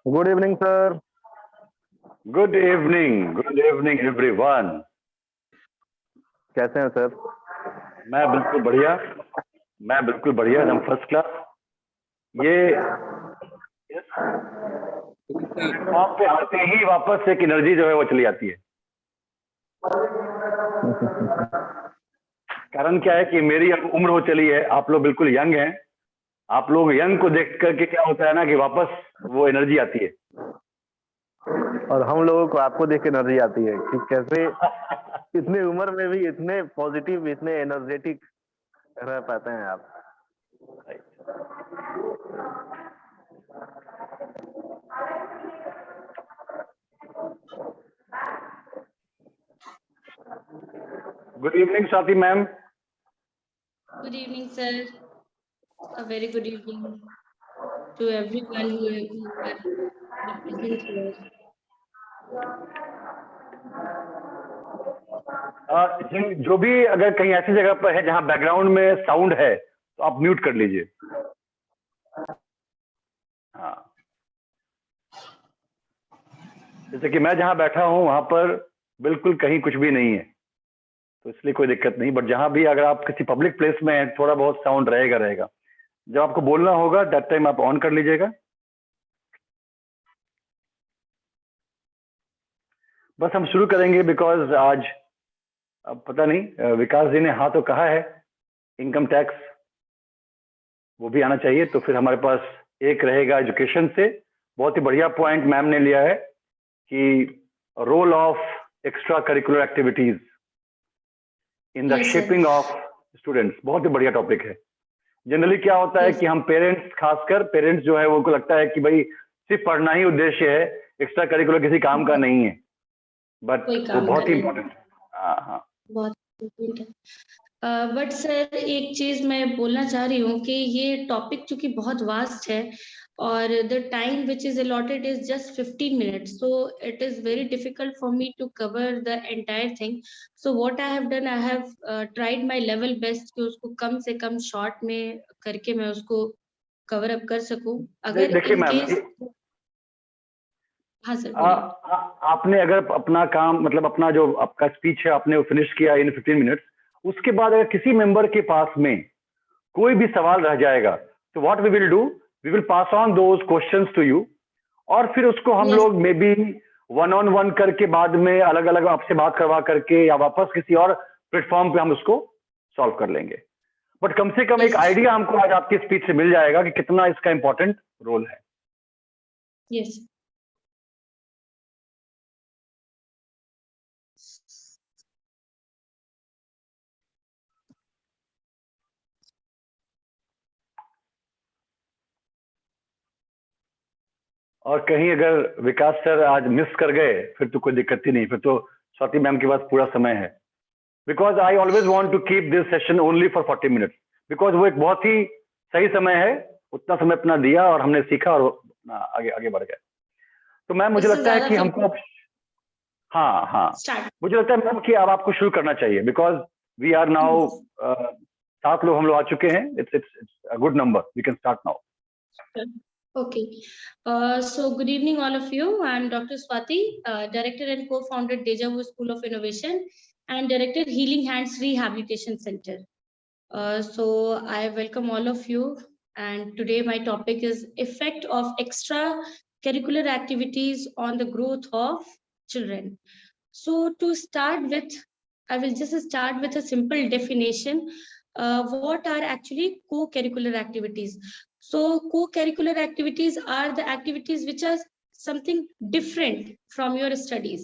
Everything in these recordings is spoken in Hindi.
Good evening sir. Good evening everyone. कैसे हैं सर? मैं बिल्कुल बढ़िया एकदम फर्स्ट क्लास। ये प्लेटफॉर्म पे आते ही वापस एक एनर्जी जो है वो चली आती है। कारण क्या है कि मेरी अब उम्र हो चली है, आप लोग बिल्कुल यंग हैं। आप लोग यंग को देख करके क्या होता है ना कि वापस वो एनर्जी आती है। और हम लोगों को आपको देख के एनर्जी आती है कि कैसे इतने उम्र में भी इतने पॉजिटिव, इतने एनर्जेटिक रह पाते हैं आप। Good evening Swati ma'am. Good evening, sir. A very good evening to everyone who are present here. जो भी अगर कहीं ऐसी जगह पर है जहां बैकग्राउंड में साउंड है तो आप म्यूट कर लीजिए। हाँ, जैसे कि मैं जहां बैठा हूं वहां पर बिल्कुल कहीं कुछ भी नहीं है, तो इसलिए कोई दिक्कत नहीं। बट जहां भी अगर आप किसी पब्लिक प्लेस में हैं थोड़ा बहुत साउंड रहेगा। जब आपको बोलना होगा दैट टाइम आप ऑन कर लीजिएगा। बस हम शुरू करेंगे बिकॉज आज अब पता नहीं विकास जी ने हाँ तो कहा है, इनकम टैक्स वो भी आना चाहिए, तो फिर हमारे पास एक रहेगा एजुकेशन से। बहुत ही बढ़िया पॉइंट मैम ने लिया है कि role of extra curricular activities in the shaping of students. बहुत ही बढ़िया टॉपिक है। जनरली क्या होता है कि हम पेरेंट्स, खासकर पेरेंट्स जो है वो उनको लगता है कि भाई सिर्फ पढ़ना ही उद्देश्य है, एक्स्ट्रा करिकुलर किसी काम का नहीं है, बट वो बहुत ही इम्पोर्टेंट है। हाँ, बहुत बट सर एक चीज मैं बोलना चाह रही हूँ कि ये टॉपिक चूंकि बहुत वास्ट है और the time which is allotted is just 15 minutes, so it is very difficult for me to cover the entire thing. So what I have done, I have tried my level best कि उसको कम से कम शॉर्ट में करके मैं उसको कवर अप कर सकूं। अगर देखिए मैम, हाँ सर, आपने अगर अपना काम मतलब अपना जो आपका स्पीच है आपने वो फिनिश किया इन 15 मिनट्स, उसके बाद अगर किसी मेंबर के पास में कोई भी सवाल रह जाएगा तो what we will do, we will pass on those questions to you, और फिर उसको हम लोग मे बी 1-on-1 करके बाद में अलग अलग आपसे बात करवा करके या वापस किसी और प्लेटफॉर्म पे हम उसको सॉल्व कर लेंगे। बट कम से कम एक आइडिया हमको आज आपकी स्पीच से मिल जाएगा कि कितना इसका इंपॉर्टेंट रोल है। यस और कहीं अगर विकास सर आज मिस कर गए फिर तो कोई दिक्कत ही नहीं, फिर तो स्वाति मैम के पास पूरा समय है। Because I always want to keep this session only for 40 minutes, because वो एक बहुत ही सही समय है। उतना समय अपना दिया और हमने सीखा और आगे आगे बढ़ गए। तो मैम मुझे लगता है कि हमको हाँ मुझे लगता है मैम कि अब आपको शुरू करना चाहिए, बिकॉज वी आर नाउ 7 लोग हम लोग आ चुके हैं। It's a good number, we can start now. Okay, so good evening all of you. I'm Dr. Swati, Director and co-founder Deja Vu School of Innovation and Director Healing Hands Rehabilitation Center. So I welcome all of you, and today my topic is effect of extra curricular activities on the growth of children. So to start with, I will just start with a simple definition. What are actually co-curricular activities? So co-curricular activities are the activities which are something different from your studies.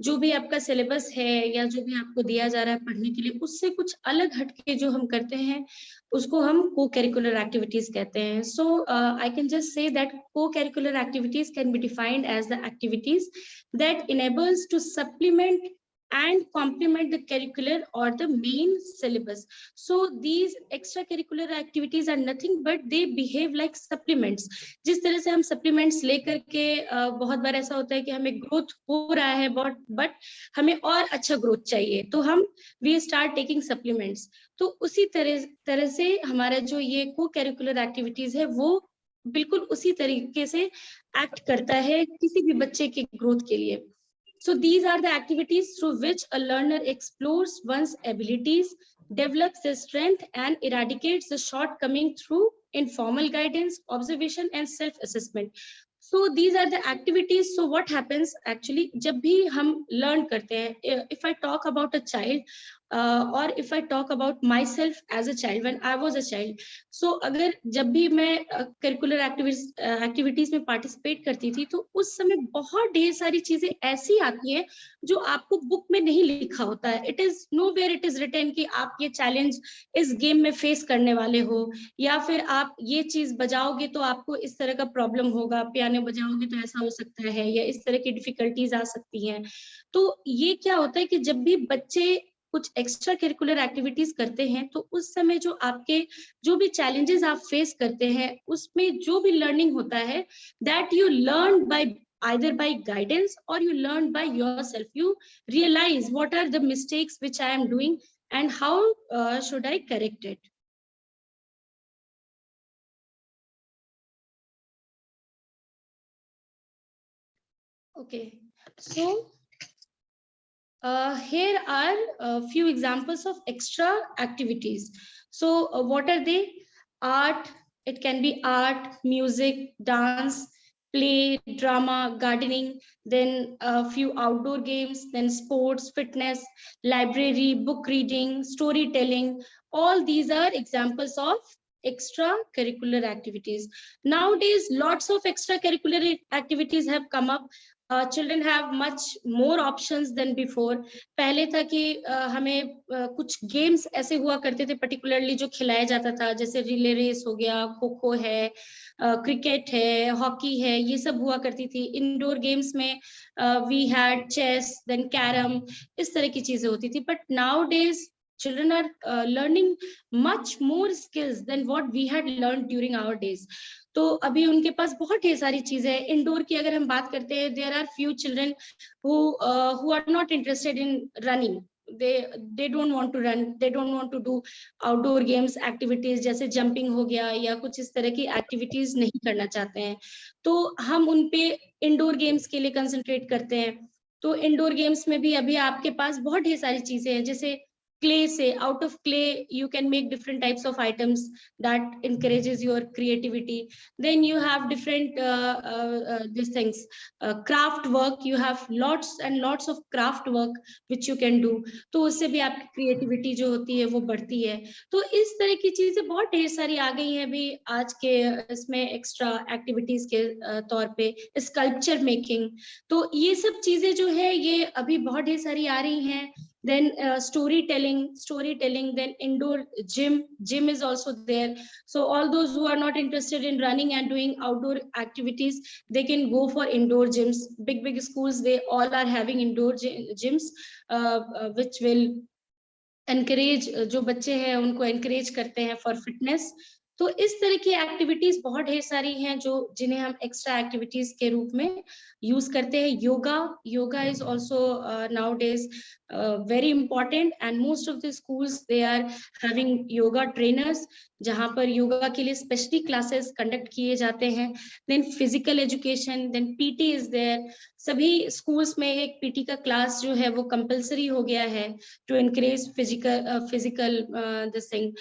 जो भी आपका सिलेबस है या जो भी आपको दिया जा रहा है पढ़ने के लिए, उससे कुछ अलग हटके जो हम करते हैं उसको हम co-curricular activities कहते हैं. So I can just say that co-curricular activities can be defined as the activities that enables to supplement and complement the curricular or the main syllabus. So these extracurricular activities are nothing but they behave like supplements. जिस तरह से हम supplements लेकर के बहुत बार ऐसा होता है कि हमें growth हो रहा है but हमें और अच्छा growth चाहिए, तो हम we start taking supplements. तो उसी तरह से हमारा जो ये co-curricular activities है वो बिल्कुल उसी तरीके से एक्ट करता है किसी भी बच्चे के ग्रोथ के लिए. So these are the activities through which a learner explores one's abilities, develops their strength, and eradicates the shortcoming through informal guidance, observation, and self-assessment. So these are the activities. So what happens actually जब भी हम learn करते हैं, if I talk about a child or if I talk about myself as a child when I was a child, so अगर जब भी मैं curricular activities में participate करती थी तो उस समय बहुत ढेर सारी चीजें ऐसी आती हैं जो आपको बुक में नहीं लिखा होता है. It is nowhere it is written कि आप ये challenge इस गेम में फेस करने वाले हो, या फिर आप ये चीज बजाओगे तो आपको इस तरह का प्रॉब्लम होगा, पियानो बजाओगे तो ऐसा हो सकता है, या इस तरह की डिफिकल्टीज आ सकती हैं. तो ये क्या होता है कि जब भी बच्चे कुछ एक्स्ट्रा करिकुलर एक्टिविटीज करते हैं तो उस समय जो आपके जो भी चैलेंजेस आप फेस करते हैं उसमें जो भी लर्निंग होता है that you learn by either by guidance or you learn by yourself. You realize what are the mistakes which I am doing and how should I correct it. Okay, so here are a few examples of extra activities. So what are they? Art, it can be art, music, dance, play, drama, gardening, then a few outdoor games, then sports, fitness, library, book reading, storytelling. All these are examples of extracurricular activities. Nowadays, lots of extracurricular activities have come up. Children have much more options than before. पहले था कि हमें कुछ गेम्स ऐसे हुआ करते थे particularly जो खिलाया जाता था, जैसे रिले रेस हो गया, खो खो है, क्रिकेट है, हॉकी है, ये सब हुआ करती थी. इंडोर गेम्स में we had chess, then carrom, इस तरह की चीजें होती थी. But nowadays children are learning much more skills than what we had learned during our days. तो अभी उनके पास बहुत ढेर सारी चीजें हैं. इंडोर की अगर हम बात करते हैं, there are few children who are not interested in running. They don't want to run, they don't want to do outdoor games activities जैसे jumping हो गया या कुछ इस तरह की activities नहीं करना चाहते हैं. तो हम उन पे indoor games के लिए concentrate करते हैं. तो indoor games में भी अभी आपके पास बहुत ढेर सारी चीजें हैं, जैसे clay से, out of clay you can make different types of items that encourages your creativity. Then you have different these things, craft work, you have lots and lots of craft work which you can do. तो उससे भी आपकी creativity जो होती है वो बढ़ती है. तो इस तरह की चीजें बहुत ढेर सारी आ गई हैं अभी आज के इसमें extra activities के तौर पे. sculpture making, तो ये सब चीजें जो है ये अभी बहुत ढेर सारी आ रही हैं. Then storytelling, then indoor gym is also there. So all those who are not interested in running and doing outdoor activities, they can go for indoor gyms. Big schools, they all are having indoor gyms which will encourage, जो बच्चे हैं उनको encourage करते हैं for fitness. तो इस तरह की एक्टिविटीज बहुत ढेर सारी हैं जो जिन्हें हम एक्स्ट्रा एक्टिविटीज के रूप में यूज करते हैं. Yoga is also nowadays very important, and most of the schools they are having yoga trainers जहां पर योगा के लिए स्पेशली क्लासेस कंडक्ट किए जाते हैं. Then physical education, then PT is there. सभी स्कूल्स में एक पीटी का क्लास जो है वो कंपलसरी हो गया है to encourage physical this thing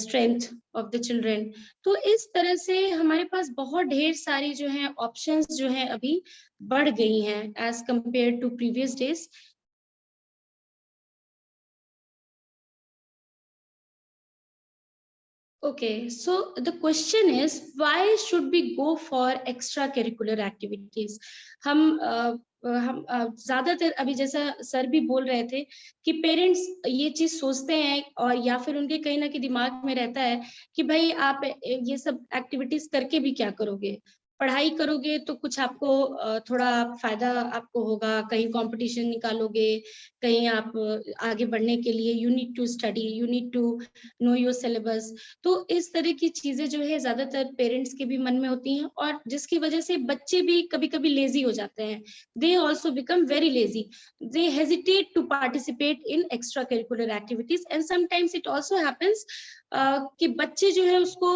strength of the children. तो इस तरह से हमारे पास बहुत ढेर सारी जो है ऑप्शंस जो है अभी बढ़ गई हैं as compare to previous days. Okay, so the question is, why should we go for extracurricular activities? हम ज्यादातर अभी जैसा सर भी बोल रहे थे कि पेरेंट्स ये चीज सोचते हैं और या फिर उनके कहीं ना कहीं दिमाग में रहता है कि भाई आप ये सब एक्टिविटीज करके भी क्या करोगे. पढ़ाई करोगे तो कुछ आपको थोड़ा फायदा आपको होगा, कहीं कंपटीशन निकालोगे, कहीं आप आगे बढ़ने के लिए you need to study, you need to know your syllabus. तो इस तरह की चीजें जो है ज्यादातर पेरेंट्स के भी मन में होती हैं, और जिसकी वजह से बच्चे भी कभी कभी लेजी हो जाते हैं। They also become very lazy, they hesitate to participate in extracurricular activities, and sometimes it also happens कि बच्चे जो है उसको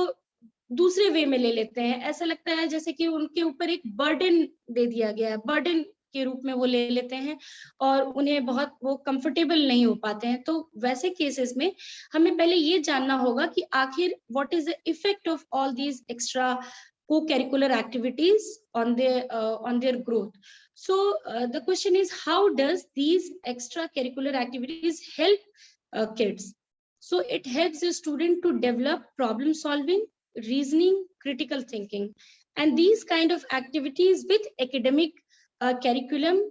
दूसरे वे में ले लेते हैं। ऐसा लगता है जैसे कि उनके ऊपर एक बर्डन दे दिया गया है, बर्डन के रूप में वो ले लेते हैं और उन्हें बहुत वो कंफर्टेबल नहीं हो पाते हैं। तो वैसे केसेस में हमें पहले ये जानना होगा कि आखिर what is the effect of all these extra co-curricular activities on their growth. So the question is, how does these extracurricular activities help kids? So it helps the student to develop problem solving, reasoning, critical thinking, and these kind of activities with academic curriculum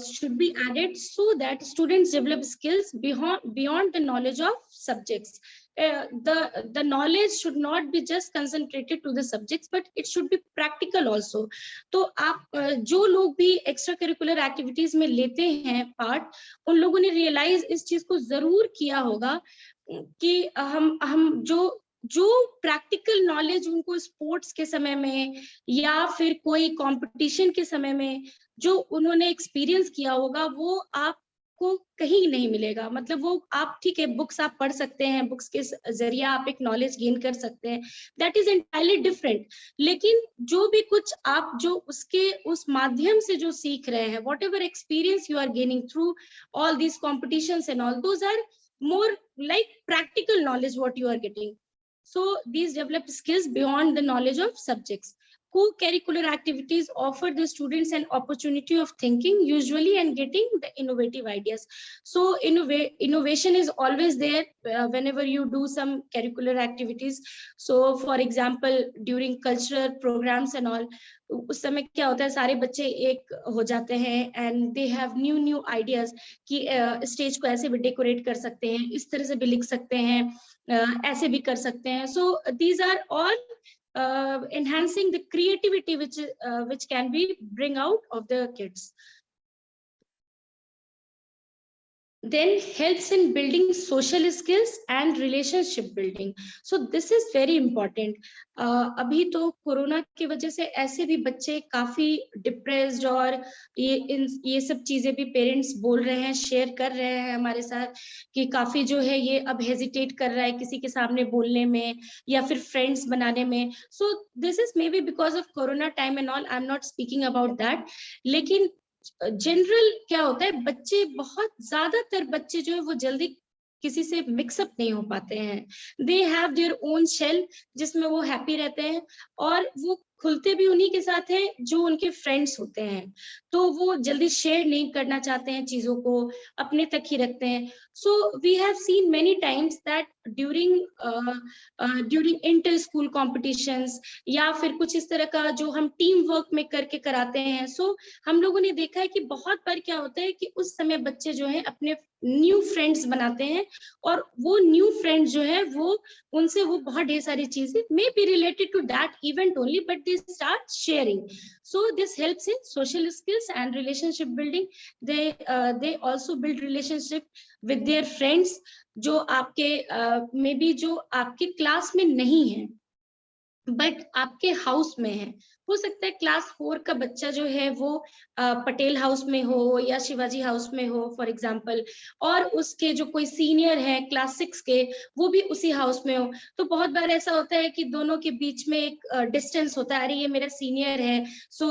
should be added so that students develop skills beyond the knowledge of subjects. The knowledge should not be just concentrated to the subjects, but it should be practical also. तो आप जो लोग भी एक्स्ट्रा करिकुलर एक्टिविटीज में लेते हैं पार्ट, उन लोगों ने रियलाइज इस चीज को जरूर किया होगा कि हम जो प्रैक्टिकल नॉलेज उनको स्पोर्ट्स के समय में या फिर कोई कंपटीशन के समय में जो उन्होंने एक्सपीरियंस किया होगा, वो आपको कहीं नहीं मिलेगा। मतलब वो आप ठीक है, बुक्स आप पढ़ सकते हैं, बुक्स के जरिए आप एक नॉलेज गेन कर सकते हैं, दैट इज एंटायरली डिफरेंट। लेकिन जो भी कुछ आप जो उसके उस माध्यम से जो सीख रहे हैं, whatever experience you are gaining through all these competitions and all, those are more like practical knowledge what you are getting. So these develop skills beyond the knowledge of subjects. Co-curricular activities offer the students an opportunity of thinking usually and getting the innovative ideas. So innovation is always there whenever you do some curricular activities. So for example, during cultural programs and all, उस समय क्या होता है, सारे बच्चे एक हो जाते हैं and they have new ideas कि स्टेज को ऐसे भी डेकोरेट कर सकते हैं, इस तरह से भी लिख सकते हैं, ऐसे भी कर सकते हैं. So these are all enhancing the creativity which can be bring out of the kids. Then helps in building social skills and relationship building. So this is very important. अभी तो कोरोना की वजह से ऐसे भी बच्चे काफी डिप्रेस्ड और ये सब चीजें भी पेरेंट्स बोल रहे हैं, शेयर कर रहे हैं हमारे साथ कि काफी जो है ये अब हेजिटेट कर रहा है किसी के सामने बोलने में या फिर फ्रेंड्स बनाने में. So this is may be because of corona time and all. I am not speaking about that. लेकिन जनरल क्या होता है, बच्चे बहुत ज्यादातर बच्चे जो है वो जल्दी किसी से मिक्सअप नहीं हो पाते हैं. They have their own shell जिसमें वो हैप्पी रहते हैं और वो खुलते भी उन्हीं के साथ हैं जो उनके फ्रेंड्स होते हैं. तो वो जल्दी शेयर नहीं करना चाहते हैं, चीजों को अपने तक ही रखते हैं. So we have seen many times that during inter school competitions या फिर कुछ इस तरह का जो हम टीम वर्क में करके कराते हैं. सो हम लोगों ने देखा है कि बहुत बार क्या होता है कि उस समय बच्चे जो है अपने न्यू फ्रेंड्स बनाते हैं और वो न्यू फ्रेंड्स जो है वो उनसे वो बहुत ढेर सारी चीजें may be related to that event only, but they start sharing. So this helps in social skills and relationship building. They also build relationship with their friends जो आपके maybe जो आपके क्लास में नहीं है बट आपके हाउस में है. हो सकता है क्लास 4 का बच्चा जो है वो पटेल हाउस में हो या शिवाजी हाउस में हो फॉर एग्जांपल, और उसके जो कोई सीनियर है क्लास 6 के वो भी उसी हाउस में हो. तो बहुत बार ऐसा होता है कि दोनों के बीच में एक डिस्टेंस होता है, अरे ये मेरा सीनियर है, so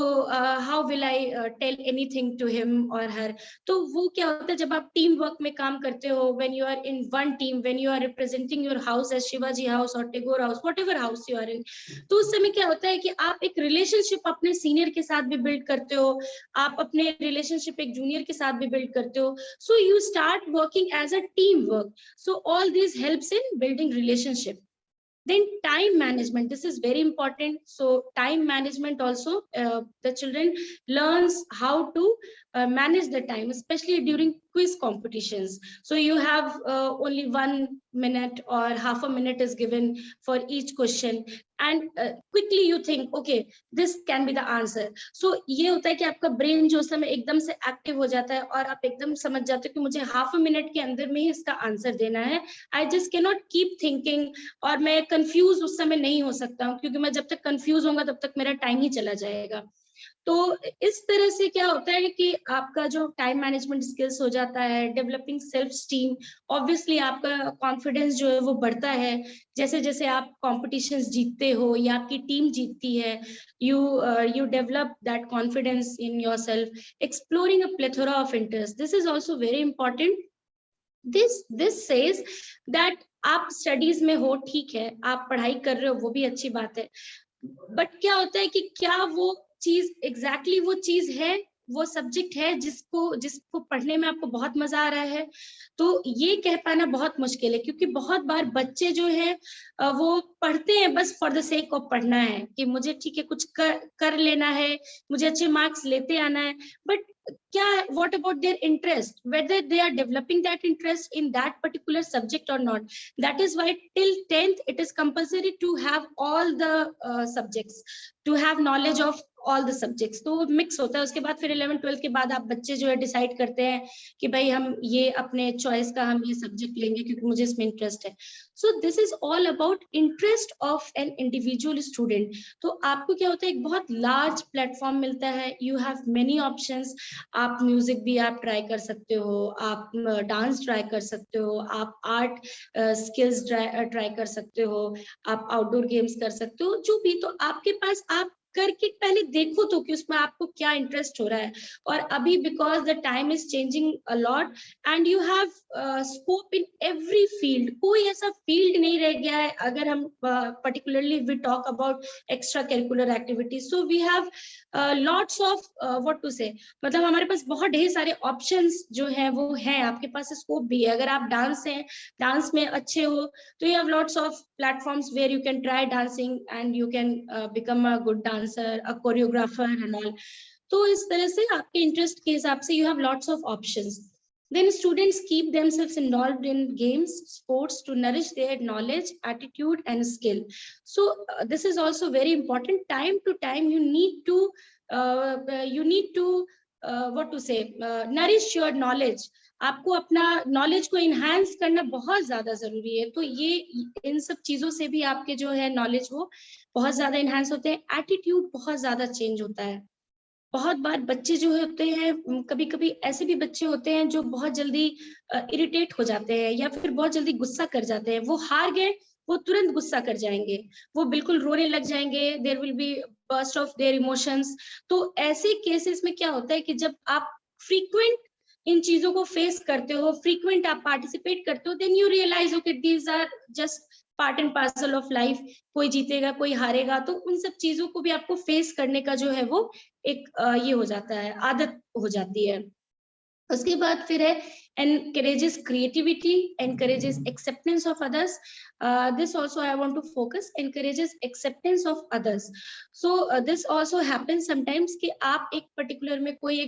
how will I tell anything to him और हर. तो वो क्या होता है, जब आप टीम वर्क में काम करते हो, when you are in one team, when you are representing your house as Shivaji house और Tagore house, whatever house you are in, तो उस समय क्या होता है कि आप एक रिलेशनशिप अपने सीनियर के साथ भी बिल्ड करते हो, आप अपने रिलेशनशिप एक जूनियर के साथ भी बिल्ड करते हो. So you start working as a team work. So all this helps in building relationship. Then time management, this is very important. So time management also, the children learns how to manage the time, especially during quiz competitions. So you have only 1 minute or half a minute is given for each question, and quickly you think, okay, this can be the answer. So ये होता है कि आपका ब्रेन जो समय एकदम से एक्टिव हो जाता है और आप एकदम समझ जाते हो कि मुझे हाफ अ मिनट के अंदर में ही इसका आंसर देना है. I just can not keep thinking, और मैं कंफ्यूज उस समय नहीं हो सकता हूँ, क्योंकि मैं जब तक कंफ्यूज होऊंगा तब तक मेरा टाइम ही चला जाएगा. तो इस तरह से क्या होता है कि आपका जो टाइम मैनेजमेंट स्किल्स हो जाता है, डेवलपिंग सेल्फ स्टीम, ऑब्वियसली आपका कॉन्फिडेंस जो है वो बढ़ता है जैसे जैसे आप कॉम्पिटिशन्स जीतते हो या आपकी टीम जीतती है. you develop that confidence in yourself, exploring a plethora of interests. This is also very important. This says that आप स्टडीज में हो, ठीक है, आप पढ़ाई कर रहे हो, वो भी अच्छी बात है, बट क्या होता है कि क्या वो चीज एग्जैक्टली वो चीज है, वो सब्जेक्ट है जिसको पढ़ने में आपको बहुत मजा आ रहा है. तो ये कह पाना बहुत मुश्किल है, क्योंकि बहुत बार बच्चे जो है वो पढ़ते हैं बस फॉर द सेक ऑफ पढ़ना है, कि मुझे ठीक है कुछ कर लेना है, मुझे अच्छे मार्क्स लेते आना है, बट क्या, what about their interest, whether they are developing that interest in that particular subject or not. That is why till 10th it is compulsory to have all the subjects, to have knowledge of all the subjects. तो मिक्स होता है. उसके बाद फिर 11th 12th के बाद आप बच्चे जो है डिसाइड करते हैं कि भाई हम ये अपने चॉइस का हम ये सब्जेक्ट लेंगे क्योंकि मुझे इसमें इंटरेस्ट है. So this is all about interest of an individual student. तो आपको क्या होता है, एक बहुत लार्ज प्लेटफॉर्म मिलता है, यू हैव मेनी ऑप्शंस. आप म्यूजिक भी आप ट्राई कर सकते हो, आप डांस ट्राई कर सकते हो, आप आर्ट स्किल्स ट्राई कर सकते हो, आप आउटडोर गेम्स कर सकते हो, जो भी. तो आपके पास, आप करके पहले देखो तो कि उसमें आपको क्या इंटरेस्ट हो रहा है. और अभी because the time is changing a lot and you have scope in every field. कोई ऐसा फील्ड नहीं रह गया है. अगर हम particularly we talk about extra curricular activities, so we have lots of what to say, मतलब हमारे पास बहुत ढेर सारे ऑप्शंस जो है वो है. आपके पास स्कोप भी है. अगर आप डांस में अच्छे हो तो you have lots of platforms where you can try dancing and you can become a good dancer, a choreographer and all. तो इस तरह से आपके इंटरेस्ट के हिसाब से you have lots of options. Then students keep themselves involved in games, sports to nourish their knowledge, attitude and skill. So this is also very important. Time to time you need to what to say, nourish your knowledge. आपको अपना नॉलेज को इनहांस करना बहुत ज्यादा जरूरी है. तो ये इन सब चीजों से भी आपके जो है नॉलेज वो बहुत ज्यादा इनहांस होते हैं. एटीट्यूड बहुत ज्यादा चेंज होता है. बहुत बार बच्चे जो होते हैं, कभी कभी ऐसे भी बच्चे होते हैं जो बहुत जल्दी इरिटेट हो जाते हैं या फिर बहुत जल्दी गुस्सा कर जाते हैं. वो हार गए, वो तुरंत गुस्सा कर जाएंगे, वो बिल्कुल रोने लग जाएंगे. There will be burst of their emotions. तो ऐसे केसेस में क्या होता है कि जब आप फ्रीक्वेंट इन चीजों को फेस करते हो, फ्रीक्वेंट आप पार्टिसिपेट करते हो, then you realise okay these are just part and parcel of life. कोई जीतेगा, कोई हारेगा. तो उन सब चीजों को भी आपको फेस करने का जो है वो एक ये हो जाता है, आदत हो जाती है. उसके बाद फिर है encourages creativity, encourages acceptance of others. This also I want to focus, encourages acceptance of others. So this also happens sometimes कि आप एक particular में कोई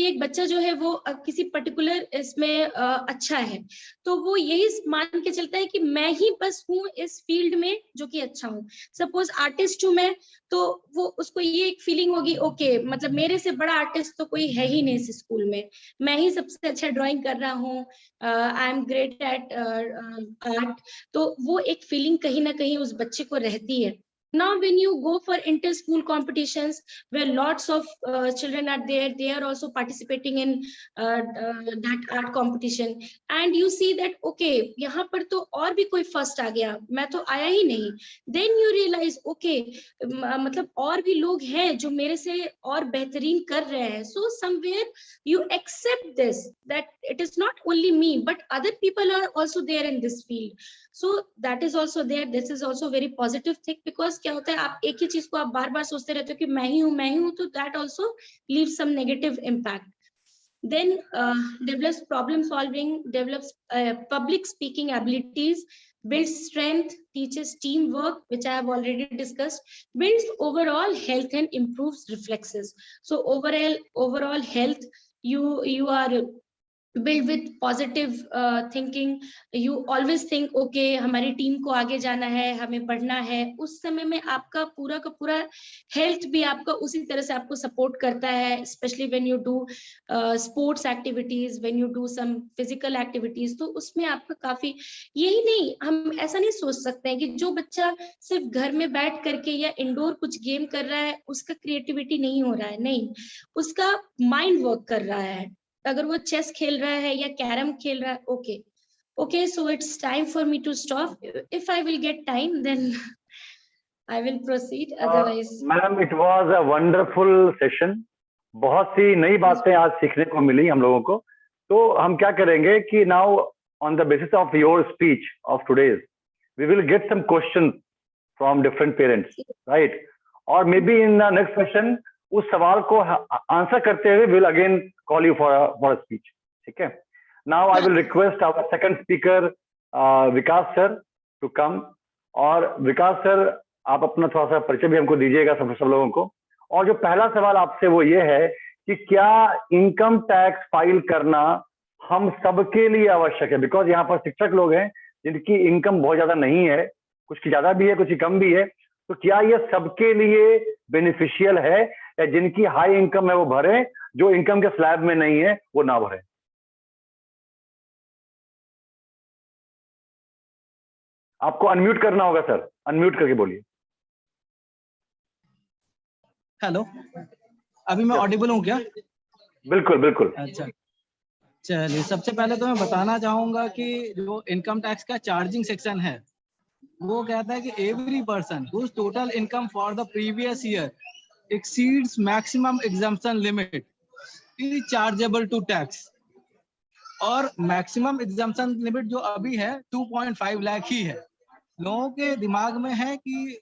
एक बच्चा जो है वो किसी पर्टिकुलर इसमें अच्छा है, तो वो यही मान के चलता है कि मैं ही बस हूँ इस फील्ड में जो कि अच्छा हूँ. सपोज आर्टिस्ट हूँ मैं, तो वो उसको ये एक फीलिंग होगी, ओके मतलब मेरे से बड़ा आर्टिस्ट तो कोई है ही नहीं इस स्कूल में, मैं ही सबसे अच्छा ड्राइंग कर रहा हूँ, I am great at art. तो वो एक फीलिंग कहीं ना कहीं उस बच्चे को रहती है. Now when you go for inter-school competitions where lots of children are there, they are also participating in that art competition, and you see that okay यहाँ पर तो और भी कोई first आ गया, मैं तो आया ही नहीं. Then you realize okay मतलब और भी लोग हैं जो मेरे से और बेहतरीन कर रहे हैं. So somewhere you accept this, that it is not only me but other people are also there in this field. So that is also there. This is also very positive thing, because क्या होता है, आप एक ही चीज को आप बार बार सोचते रहते हो कि मैं ही हूँ, तो that also leaves some negative impact. Then develops problem solving, develops public speaking abilities, builds strength, teaches teamwork, which I have already discussed, builds overall health and improves reflexes. So overall health, you are build with positive thinking. You always think okay हमारी टीम को आगे जाना है, हमें बढ़ना है. उस समय में आपका पूरा का पूरा हेल्थ भी आपका उसी तरह से आपको सपोर्ट करता है, specially when you do sports activities, when you do some physical activities. तो उसमें आपका काफी, यही नहीं, हम ऐसा नहीं सोच सकते हैं कि जो बच्चा सिर्फ घर में बैठ करके या इंडोर कुछ गेम कर रहा है उसका क्रिएटिविटी नहीं हो रहा है. नहीं, उसका माइंड वर्क कर रहा है. अगर वो चेस खेल रहा है या कैरम खेल रहा है, okay so it's time for me to stop. If I will get time then I will proceed, otherwise. Madam, it was a wonderful session. बहुत सी नई बातें आज सीखने को मिली हम लोगों को. तो हम क्या करेंगे कि now on the basis of your speech of today's we will get some questions from different parents, right? और maybe in the next session उस सवाल को आंसर करते हुए will again call you for speech. ठीक है. Now I will request our second speaker Vikas sir to come. और विकास सर, आप अपना थोड़ा सा परिचय भी हमको दीजिएगा सब लोगों को. और जो पहला सवाल आपसे वो ये है कि क्या इनकम टैक्स फाइल करना हम सबके लिए आवश्यक है? बिकॉज यहाँ पर शिक्षक लोग हैं जिनकी इनकम बहुत ज्यादा नहीं है, कुछ की ज्यादा भी है, कुछ की कम भी है. तो क्या ये सबके लिए बेनिफिशियल है या जिनकी हाई इनकम है वो भरे, जो इनकम के स्लैब में नहीं है वो ना भरे? आपको अनम्यूट करना होगा सर, अनम्यूट करके बोलिए. हेलो, अभी मैं ऑडिबल हूँ क्या? बिल्कुल बिल्कुल. अच्छा, चलिए. सबसे पहले तो मैं बताना चाहूंगा कि जो इनकम टैक्स का चार्जिंग सेक्शन है वो कहता है कि every person whose total income for the previous year exceeds maximum exemption limit is chargeable to tax. और मैक्सिमम एग्जाम्पशन लिमिट जो अभी है 2.5 लाख ही है. लोगों के दिमाग में है कि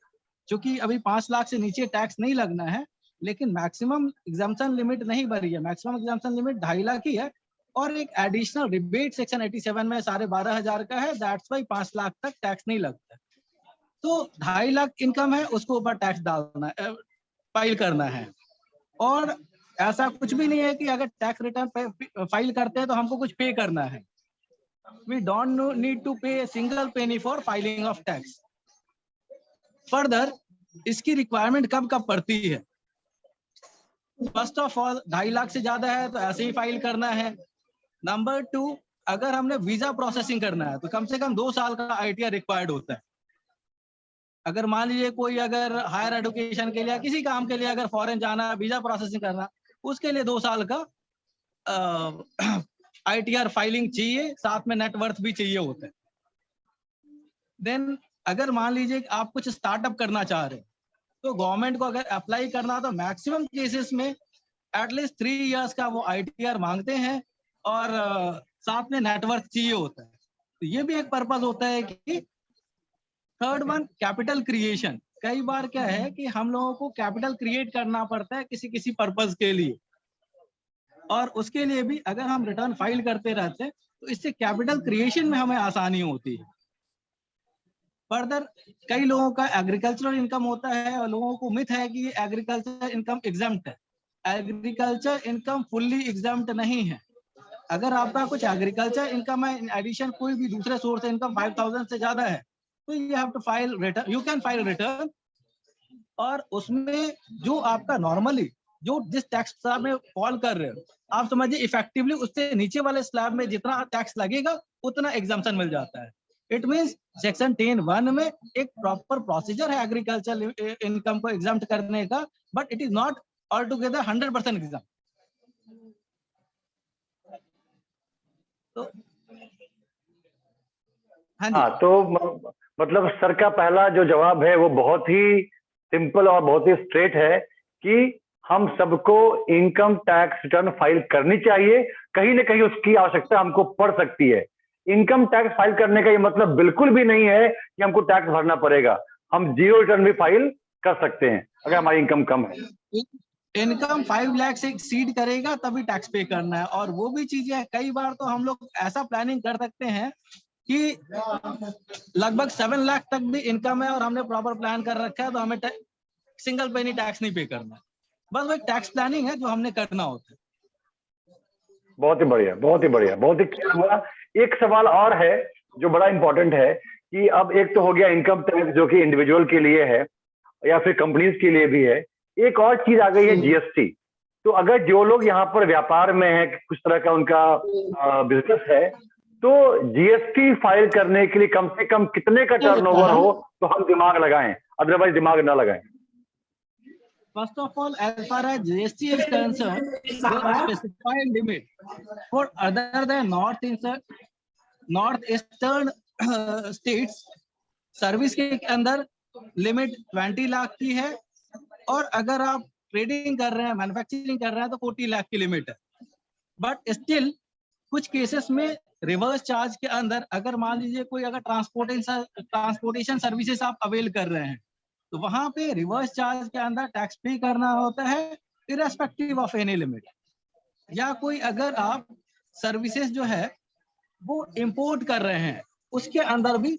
चूंकि अभी 5 लाख से नीचे टैक्स नहीं लगना है, लेकिन मैक्सिमम एग्जाम्पशन लिमिट नहीं भरी है. मैक्सिमम एग्जाम्पशन लिमिट 2.5 लाख ही है. और एक एडिशनल रिबेट सेक्शन 87 में 12,500 का है. दैट्स वाई 5 लाख तक टैक्स नहीं लगता. तो 2.5 लाख इनकम है, उसको ऊपर टैक्स डालना है, फाइल करना है. और ऐसा कुछ भी नहीं है कि अगर टैक्स रिटर्न फाइल करते हैं तो हमको कुछ पे करना है. वी डोंट नीड टू पे single penny for filing of tax. Further इसकी रिक्वायरमेंट कब कब पड़ती है? फर्स्ट ऑफ ऑल 2.5 लाख से ज्यादा है तो ऐसे ही फाइल करना है. नंबर 2, अगर हमने वीजा प्रोसेसिंग करना है तो कम से कम 2 साल का ITR रिक्वायर्ड होता है. अगर मान लीजिए कोई अगर हायर एजुकेशन के लिए किसी काम के लिए अगर फॉरेन जाना, वीजा प्रोसेसिंग करना, उसके लिए 2 साल का ITR फाइलिंग चाहिए, साथ में नेटवर्थ भी चाहिए होता है. देन अगर मान लीजिए आप कुछ स्टार्टअप करना चाह रहे हैं तो गवर्नमेंट को अगर अप्लाई करना तो मैक्सिमम केसेस में एटलीस्ट 3 इयर्स का वो ITR मांगते हैं और साथ में नेटवर्क चाहिए होता है. तो ये भी एक पर्पस होता है कि थर्ड वन, कैपिटल क्रिएशन. कई बार क्या है कि हम लोगों को कैपिटल क्रिएट करना पड़ता है किसी पर्पस के लिए, और उसके लिए भी अगर हम रिटर्न फाइल करते रहते हैं तो इससे कैपिटल क्रिएशन में हमें आसानी होती है. फर्दर कई लोगों का एग्रीकल्चरल इनकम होता है और लोगों को मिथ है कि एग्रीकल्चर इनकम एग्जम्प्ट है. एग्रीकल्चर इनकम फुल्ली एग्जम्प्ट नहीं है. अगर आपका कुछ एग्रीकल्चर इनकम है, इन एडिशन कोई भी दूसरे सोर्स से इनकम 5,000 से ज्यादा है, तो you have to file return. You can file return. और उसमें जो आपका नॉर्मली जो जिस टैक्स स्लैब में फॉल कर रहे हो, आप समझिए इफेक्टिवली उससे नीचे वाले स्लैब में जितना टैक्स लगेगा उतना एग्जम्पशन मिल जाता है. इट मींस सेक्शन 10(1) में एक प्रॉपर प्रोसीजर है एग्रीकल्चर इनकम को एग्जम्प्ट करने का, but it is not all together 100% exam. तो हाँ, तो मतलब सर का पहला जो जवाब है वो बहुत ही सिंपल और बहुत ही स्ट्रेट है कि हम सबको इनकम टैक्स रिटर्न फाइल करनी चाहिए. कहीं ना कहीं उसकी आवश्यकता हमको पड़ सकती है. इनकम टैक्स फाइल करने का ये मतलब बिल्कुल भी नहीं है कि हमको टैक्स भरना पड़ेगा. हम 0 रिटर्न भी फाइल कर सकते हैं अगर हमारी इनकम कम है. इनकम 5 लाख से एक्सीड करेगा तभी टैक्स पे करना है. और वो भी चीजें कई बार तो हम लोग ऐसा प्लानिंग कर सकते हैं कि लगभग 7 लाख तक भी इनकम है और हमने प्रॉपर प्लान कर रखा है तो हमें सिंगल पेनी टैक्स नहीं पे करना है. बस वो एक टैक्स प्लानिंग है जो हमने करना होता है. बहुत ही बढ़िया, बहुत ही बढ़िया, बहुत ही क्लियर हुआ। एक सवाल और है जो बड़ा इंपॉर्टेंट है कि अब एक तो हो गया इनकम टैक्स जो कि इंडिविजुअल के लिए है या फिर कंपनीज के लिए भी है, एक और चीज आ गई है जीएसटी। तो अगर जो लोग यहाँ पर व्यापार में है, कुछ तरह का उनका बिजनेस है, तो जीएसटी फाइल करने के लिए कम से कम कितने का टर्नओवर हो तो हम दिमाग लगाएं, अदरवाइज दिमाग ना लगाएं। First of all, as far as GST is concerned, there are specified limit for other than northeastern states. Service के अंदर लिमिट 20 लाख की है, और अगर आप ट्रेडिंग कर रहे हैं, मैन्युफैक्चरिंग कर रहे हैं, तो 40 लाख की लिमिट है। बट स्टिल कुछ केसेस में रिवर्स चार्ज के अंदर, अगर मान लीजिए कोई अगर ट्रांसपोर्टेशन सर्विसेज आप अवेल कर रहे हैं, तो वहां पे रिवर्स चार्ज के अंदर टैक्स पे करना होता है इररेस्पेक्टिव ऑफ एनी लिमिट। या कोई अगर आप सर्विसेज जो है वो इंपोर्ट कर रहे हैं, उसके अंदर भी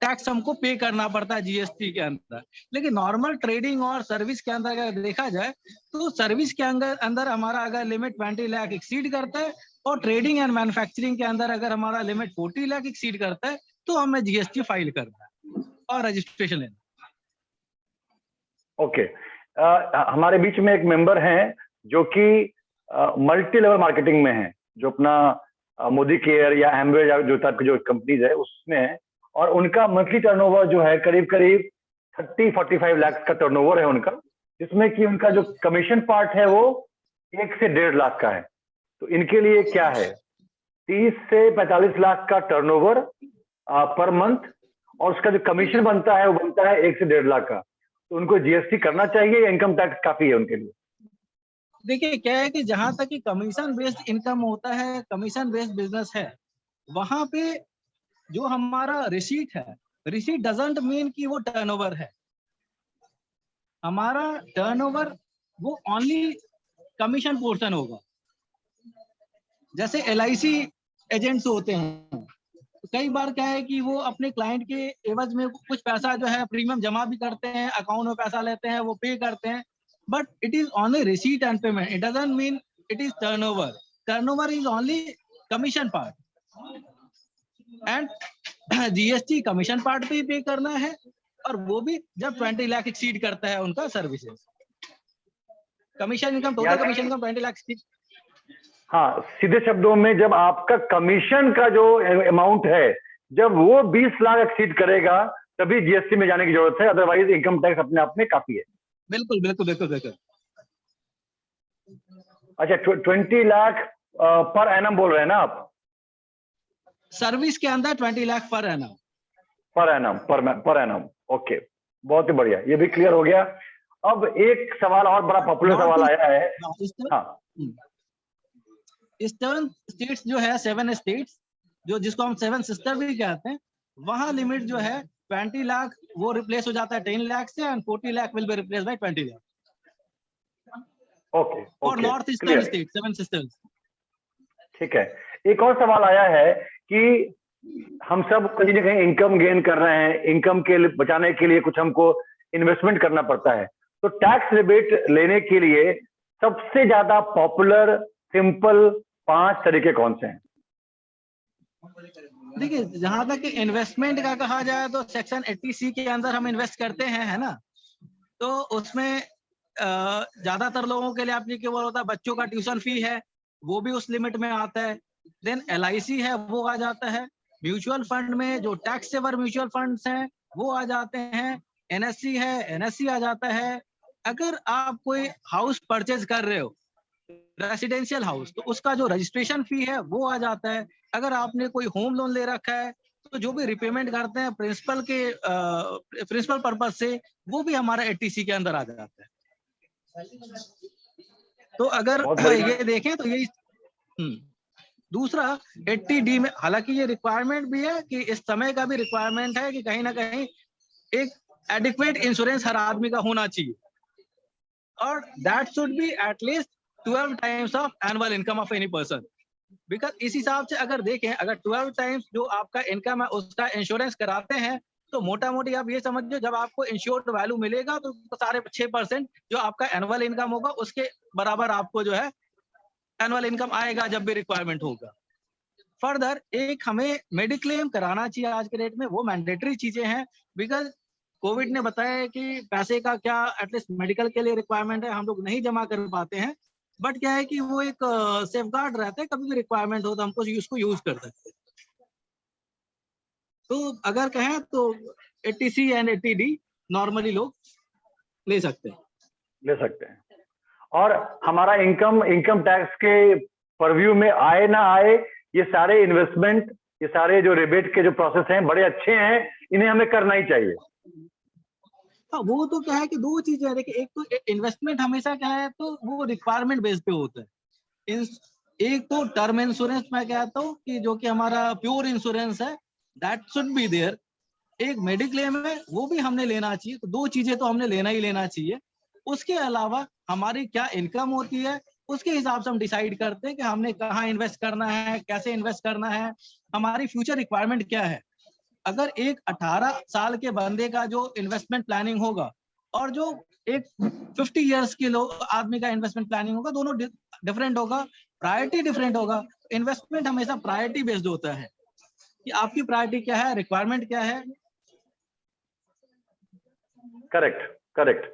टैक्स हमको पे करना पड़ता है जीएसटी के अंदर। लेकिन नॉर्मल ट्रेडिंग और सर्विस के अंदर अगर देखा जाए, तो सर्विस के अंदर हमारा अगर लिमिट 20 लाख एक्सीड करता है, और ट्रेडिंग एंड मैन्युफैक्चरिंग के अंदर अगर हमारा लिमिट 40 लाख एक्सीड करता है, तो हमें जीएसटी फाइल करना है और रजिस्ट्रेशन लेना। ओके, हमारे बीच में एक मेंबर हैं जो कि मल्टी लेवल मार्केटिंग में है, जो अपना मोदी केयर या एमवे या जो टाइप की जो कंपनीज है उसमें है, और उनका मंथली टर्नओवर जो है करीब करीब 30-45 लाख का टर्नओवर है उनका, जिसमें कि उनका जो कमीशन पार्ट है वो 1 से 1.5 लाख का है। तो इनके लिए क्या है, 30 से 45 लाख का टर्नओवर पर मंथ, और उसका जो कमीशन बनता है वो बनता है 1 से 1.5 लाख का। तो उनको जीएसटी करना चाहिए या इनकम टैक्स काफी है उनके लिए? देखिए क्या है कि जहां तक कि कमीशन बेस्ड इनकम होता है, कमीशन बेस्ड बिजनेस है, वहां पे जो हमारा रिसीट है, रिसीट डजंट मीन कि वो टर्नओवर है। हमारा टर्नओवर वो ओनली कमीशन पोर्शन होगा। जैसे एलआईसी एजेंट्स होते हैं, कई बार क्या है कि वो अपने क्लाइंट के एवज में कुछ पैसा जो है प्रीमियम जमा भी करते हैं, अकाउंट में पैसा लेते हैं, वो पे करते हैं, but it is only receipt and payment, it doesn't mean it is turnover. Turnover is only commission part, and GST commission part पे ही पे करना है, और वो भी जब 20 लाख एक्सीड करता है उनका services. Commission income, total commission income 20 lakh exceed. हाँ, सीधे शब्दों में जब आपका कमीशन का जो अमाउंट है जब वो 20 लाख एक्सीड करेगा तभी जीएसटी में जाने की जरूरत है, अदरवाइज इनकम टैक्स अपने आप में काफी है। बिल्कुल बिल्कुल बिल्कुल बिल्कुल। अच्छा, 20 लाख पर एनम बोल रहे हैं ना आप? सर्विस के अंदर 20 lakh per annum. Per annum, okay, बहुत ही बढ़िया, ये भी क्लियर हो गया। अब एक सवाल और बड़ा पॉपुलर सवाल आया है। हाँ, ईस्टर्न स्टेट्स जो है, 7 स्टेट्स जो जिसको हम 7 सिस्टर भी कहते हैं, वहां लिमिट जो है 20 लाख वो रिप्लेस हो जाता है 10 लाख से, and 40 lakh will be replace by 20 lakh. Okay, और नॉर्थ ईस्टर्न स्टेट 7 सिस्टर्स। ठीक है, एक और सवाल आया है कि हम सब कहीं ना कहीं इनकम गेन कर रहे हैं, इनकम के लिए बचाने के लिए कुछ हमको इन्वेस्टमेंट करना पड़ता है, तो टैक्स रिबेट लेने के लिए सबसे ज्यादा पॉपुलर सिंपल 5 तरीके कौन से हैं? देखिए, जहां तक इन्वेस्टमेंट का कहा जाए तो सेक्शन 80C के अंदर हम इन्वेस्ट करते हैं, है ना, तो उसमें ज्यादातर लोगों के लिए एप्लीकेबल होता है। बच्चों का ट्यूशन फी है वो भी उस लिमिट में आता है। देन LIC है वो आ जाता है। म्यूचुअल फंड में जो टैक्स सेवर म्यूचुअल फंड्स हैं वो आ जाते हैं। NSC है, NSC आ जाता है। अगर आप कोई हाउस परचेज कर रहे हो, रेसिडेंशियल हाउस, तो उसका जो रजिस्ट्रेशन फी है वो आ जाता है। अगर आपने कोई होम लोन ले रखा है तो जो भी रिपेमेंट करते हैं प्रिंसिपल पर्पज से, वो भी हमारा 80C के अंदर आ जाता है। तो अगर ये देखें तो ये दूसरा 80D में, हालांकि ये रिक्वायरमेंट भी है कि इस समय का भी रिक्वायरमेंट है कि कहीं ना कहीं एक एडिक्वेट इंश्योरेंस हर आदमी का होना चाहिए, और that should be at least 12 times of annual income of any person. Because इस हिसाब से अगर देखें, अगर 12 टाइम्स जो आपका इनकम है उसका इंश्योरेंस कराते हैं, तो मोटा मोटी आप ये समझो जब आपको इंश्योर्ड वैल्यू मिलेगा तो 6% जो आपका एनुअल इनकम होगा उसके बराबर आपको जो है एनुअल इनकम आएगा जब भी रिक्वायरमेंट होगा। फर्दर एक हमें मेडिक्लेम कराना चाहिए आज के डेट में, वो मैंडेटरी चीजें हैं, बिकॉज कोविड ने बताया है कि पैसे का क्या एटलीस्ट मेडिकल के लिए रिक्वायरमेंट है, हम लोग नहीं जमा कर पाते हैं, बट क्या है कि वो एक सेफगार्ड रहता है, कभी भी रिक्वायरमेंट हो तो हमको उसको यूज कर सकते हैं। तो अगर कहें तो 80C एंड 80D नॉर्मली लोग ले सकते हैं। और हमारा इनकम टैक्स के परव्यू में आए ना आए, ये सारे इन्वेस्टमेंट, ये सारे जो रिबेट के जो प्रोसेस हैं बड़े अच्छे हैं, इन्हें हमें करना ही चाहिए। हाँ, वो तो क्या है कि दो चीजें है, देखिए एक तो इन्वेस्टमेंट हमेशा क्या है तो वो रिक्वायरमेंट बेस पे होता है। एक तो टर्म इंश्योरेंस मैं कहता हूँ कि जो कि हमारा प्योर इंश्योरेंस है, दैट शुड बी देयर। एक मेडिक्लेम है, वो भी हमने लेना चाहिए। तो दो चीजें तो हमने लेना ही लेना चाहिए। उसके अलावा हमारी क्या इनकम होती है, उसके हिसाब से हम डिसाइड करते हैं कि हमने कहाँ इन्वेस्ट करना है, कैसे इन्वेस्ट करना है, हमारी फ्यूचर रिक्वायरमेंट क्या है। अगर एक 18 साल के बंदे का जो इन्वेस्टमेंट प्लानिंग होगा और जो एक 50 इयर्स के आदमी का इन्वेस्टमेंट प्लानिंग होगा, दोनों डिफरेंट होगा, प्रायोरिटी डिफरेंट होगा। इन्वेस्टमेंट हमेशा प्रायोरिटी बेस्ड होता है कि आपकी प्रायोरिटी क्या है, रिक्वायरमेंट क्या है। करेक्ट।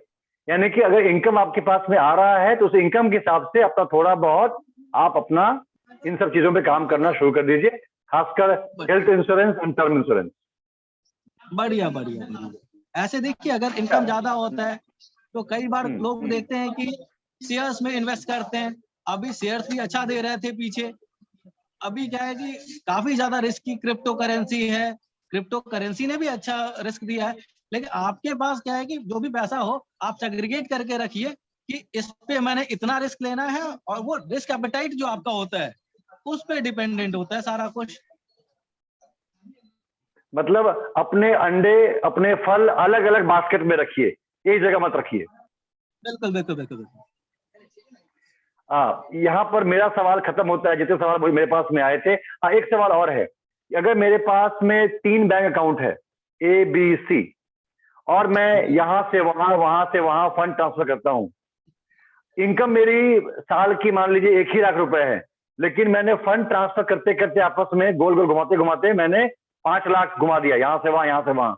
यानी कि अगर इनकम आपके पास में आ रहा है तो उस इनकम के हिसाब से अपना थोड़ा बहुत आप अपना इन सब चीजों पे काम करना शुरू कर दीजिए, खासकर health insurance and term insurance. बढ़िया। ऐसे देखिए, अगर इनकम ज्यादा होता है तो कई बार लोग देखते हैं कि शेयर्स में इन्वेस्ट करते हैं। अभी शेयर्स भी अच्छा दे रहे थे पीछे, अभी क्या है कि काफी ज्यादा रिस्की क्रिप्टो करेंसी है, क्रिप्टो करेंसी ने भी अच्छा रिस्क दिया है। लेकिन आपके पास क्या है कि जो भी पैसा हो आप सेग्रीगेट करके रखिए कि इस पे मैंने इतना रिस्क लेना है, और वो रिस्क एपेटाइट जो आपका होता है उस पे डिपेंडेंट होता है सारा कुछ। मतलब अपने अंडे, अपने फल अलग अलग बास्केट में रखिए, एक जगह मत रखिए। बिल्कुल। यहाँ पर मेरा सवाल खत्म होता है, जितने सवाल मेरे पास में आए थे। एक सवाल और है, अगर मेरे पास में 3 बैंक अकाउंट है ABC, और मैं यहाँ से वहां फंड ट्रांसफर करता हूँ, इनकम मेरी साल की मान लीजिए 1 ही लाख रुपए है, लेकिन मैंने फंड ट्रांसफर करते करते आपस में गोल घुमाते मैंने 5 लाख घुमा दिया, यहाँ से वहां,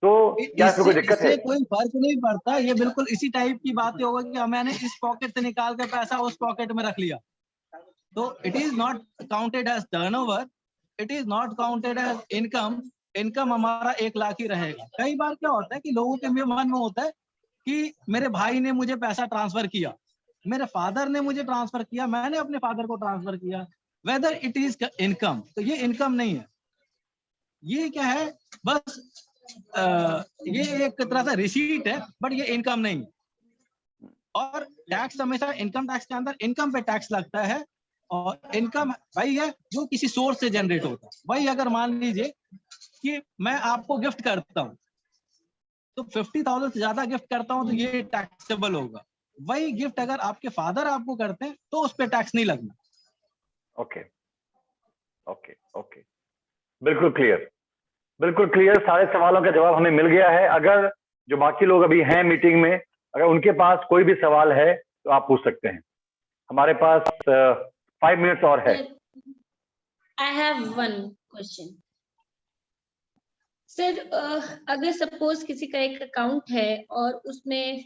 तो क्या इसमें कोई दिक्कत है? कोई फर्क नहीं पड़ता, ये बिल्कुल इसी टाइप की बात होगा कि मैंने इस पॉकेट से निकाल कर पैसा उस पॉकेट में रख लिया, तो it is not counted as turnover, it is not counted as income. Income हमारा 1 लाख ही रहेगा। कई बार क्या होता है कि लोगों के मन में होता है कि मेरे भाई ने मुझे पैसा ट्रांसफर किया, मेरे फादर ने मुझे ट्रांसफर किया, मैंने अपने फादर को ट्रांसफर किया, वेदर इट इज इनकम। तो ये इनकम नहीं है, ये क्या है, बस ये एक तरह से रिसीट है, बट ये इनकम नहीं है। और टैक्स हमेशा इनकम टैक्स के अंदर इनकम पे टैक्स लगता है, और इनकम वही है जो किसी सोर्स से जनरेट होता है। वही अगर मान लीजिए कि मैं आपको गिफ्ट करता हूँ, तो 50,000 से ज्यादा गिफ्ट करता हूँ तो ये टैक्सेबल होगा। वही गिफ्ट अगर आपके फादर आपको करते हैं तो उस पर टैक्स नहीं लगना। ओके, बिल्कुल क्लियर। सारे सवालों का जवाब हमें मिल गया है। अगर जो बाकी लोग अभी हैं मीटिंग में, अगर उनके पास कोई भी सवाल है तो आप पूछ सकते हैं। हमारे पास 5 मिनट्स और है। I have one question. Sir, अगर सपोज किसी का एक अकाउंट है और उसमें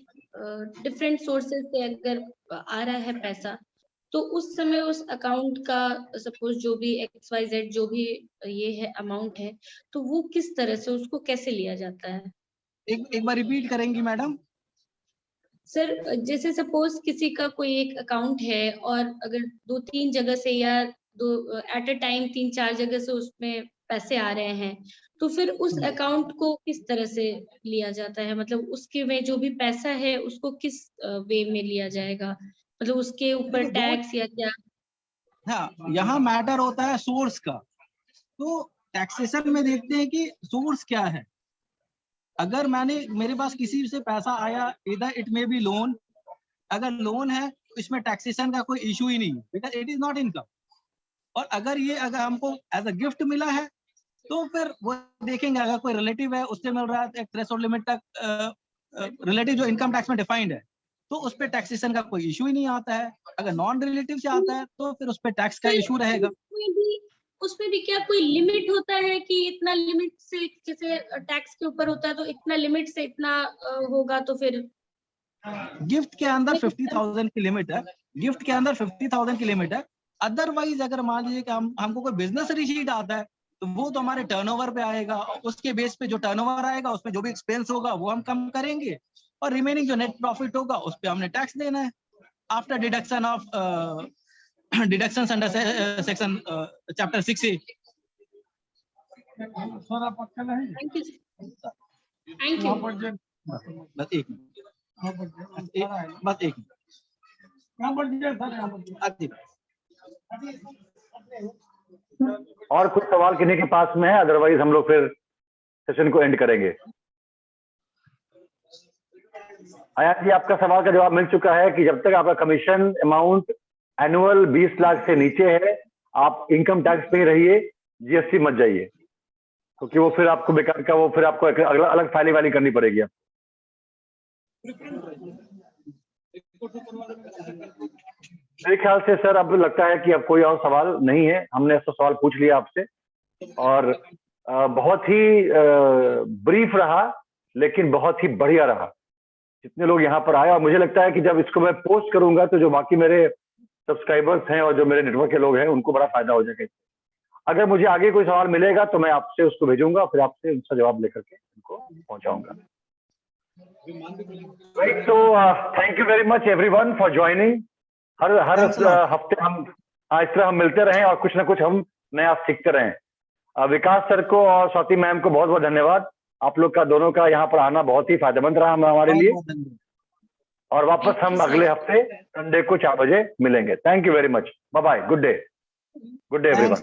डिफरेंट सोर्सेज से अगर आ रहा है पैसा, तो उस समय उस अकाउंट का सपोज जो भी XYZ जो भी ये है अमाउंट है, तो वो किस तरह से उसको कैसे लिया जाता है? एक बार रिपीट करेंगी मैडम? सर, जैसे सपोज किसी का कोई एक अकाउंट है और अगर 2-3 जगह से या एट अ टाइम 3-4 जगह से उसमें पैसे आ रहे हैं, तो फिर उस अकाउंट को किस तरह से लिया जाता है? मतलब उसके में जो भी पैसा है उसको किस वे में लिया जाएगा? मतलब उसके ऊपर टैक्स या क्या? हाँ, यहाँ मैटर होता है सोर्स का। तो टैक्सेशन में देखते हैं कि सोर्स क्या है। अगर मेरे पास किसी से पैसा आया, इधर इट मे बी लोन, अगर लोन है तो इसमें टैक्सेशन का कोई इशू ही नहीं है, because it is not income. और अगर हमको एज अ गिफ्ट मिला है तो फिर वो देखेंगे, अगर कोई रिलेटिव है उससे मिल रहा है एक थ्रेशोल्ड लिमिट तक, रिलेटिव जो इनकम टैक्स में डिफाइंड है, तो उस पे टैक्सेशन का कोई इशू ही नहीं आता है। अगर नॉन रिलेटिव से आता है तो फिर उस पे टैक्स का इशू रहेगा। उसमें भी क्या कोई लिमिट होता है कि इतना लिमिट से, जैसे टैक्स के ऊपर होता है तो इतना लिमिट से इतना होगा, तो फिर गिफ्ट के अंदर 50,000 की लिमिट है, गिफ्ट के अंदर 50,000 की लिमिट है। अदरवाइज अगर मान लीजिए कि हमको कोई बिजनेस रिसीट आता है तो वो तो हमारे टर्नओवर पे आएगा, उसके बेस पे जो टर्नओवर आएगा उसमें जो भी एक्सपेंस होगा वो हम कम करेंगे, और रिमेनिंग जो नेट प्रॉफिट होगा उस पे हमने टैक्स देना है after deduction of deductions under section chapter 6A। Thank you, thank you. बस एक बस एक और कुछ सवाल किन्हीं के पास में है? अदरवाइज हम लोग फिर सेशन को एंड करेंगे। आयात जी, आपका सवाल का जवाब मिल चुका है कि जब तक आपका कमीशन अमाउंट एनुअल 20 लाख से नीचे है, आप इनकम टैक्स पे ही रहिए, जीएसटी मत जाइए, क्योंकि वो फिर आपको बेकार का, वो फिर आपको अगला अलग फाइलिंग वाली करनी पड़ेगी। मेरे ख्याल से सर अब लगता है कि अब कोई और सवाल नहीं है, हमने सब सवाल पूछ लिया आपसे, और बहुत ही ब्रीफ रहा लेकिन बहुत ही बढ़िया रहा। जितने लोग यहाँ पर आए, और मुझे लगता है कि जब इसको मैं पोस्ट करूंगा तो जो बाकी मेरे सब्सक्राइबर्स हैं और जो मेरे नेटवर्क के लोग हैं उनको बड़ा फायदा हो जाएगा। अगर मुझे आगे कोई सवाल मिलेगा तो मैं आपसे उसको भेजूंगा, फिर आपसे उसका जवाब लेकर के उनको पहुंचाऊंगा। तो thank you very much everyone for joining. हर हफ्ते हम इस तरह हम मिलते रहें और कुछ ना कुछ हम नया सीखते रहें। विकास सर को और स्वाति मैम को बहुत बहुत धन्यवाद। आप लोग का दोनों का यहाँ पर आना बहुत ही फायदेमंद रहा हमारे लिए, और वापस हम अगले हफ्ते संडे को 4 बजे मिलेंगे। Thank you very much, bye bye, good day everyone.